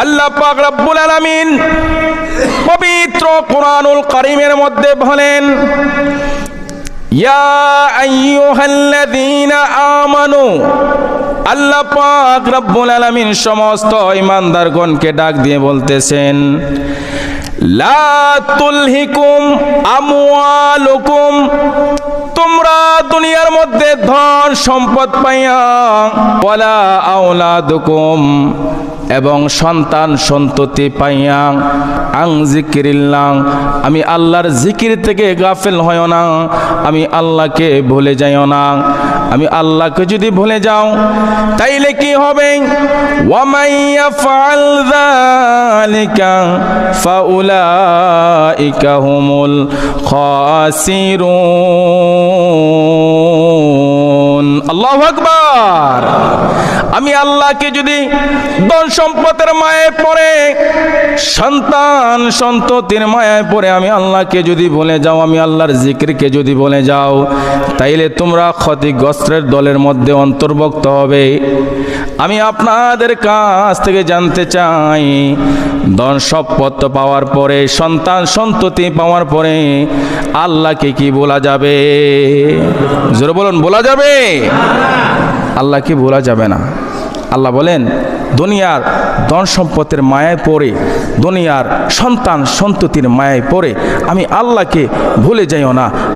আল্লাহ পাক রব্বুল আলামিন পবিত্র কোরআনুল কারীমের মধ্যে বলেন, ইয়া আইয়ুহাল্লাযীনা আমানু, আল্লাহ পাক রব্বুল আলামিন সমস্ত ঈমানদারগণকে ডাক দিয়ে বলতেছেন, লা তুলহিকুম আমওয়ালুকুম, তোমরা দুনিয়ার মধ্যে ধন সম্পদ পাইয়া, ওয়ালা আওলাদুকুম, এবং সন্তান সন্ততি পাইয়া, আং জিকিরিল্লাহ, আমি আল্লাহর জিকির থেকে গাফেল হইও না, আমি আল্লাহকে ভুলে যাইও না। আমি আল্লাহকে যদি ভুলে যাও তাইলে কি হবে? ওয়ামাই ইয়াফআল যালিকা ফাউলাইকা হুমুল খাসিরুন। আল্লাহু আকবার। আমি আল্লাহকে যদি ধন সম্পদের মায়ায় পড়ে, সন্তান সন্ততির মায়ায় পড়ে আমি আল্লাহকে যদি ভুলে যাও, আমি আল্লাহর জিকিরকে যদি ভুলে যাও, তাইলে তোমরা ক্ষতিগ্রস্তের দলের মধ্যে অন্তর্ভুক্ত হবে। আমি আপনাদের কাছ থেকে জানতে চাই, ধন সম্পদ পাওয়ার পরে, সন্তান সন্ততি পাওয়ার পরে আল্লাহকে কি বলা যাবে? জোরে বলুন, বলা যাবে? আল্লাহকে বলা যাবে না। আল্লাহ বলেন, দুনিয়ার ধন সম্পদের মায়ায় পড়ে, দুনিয়ার সন্তান সন্ততির মায়ায় পড়ে আমি আল্লাহকে ভুলে যাইও না।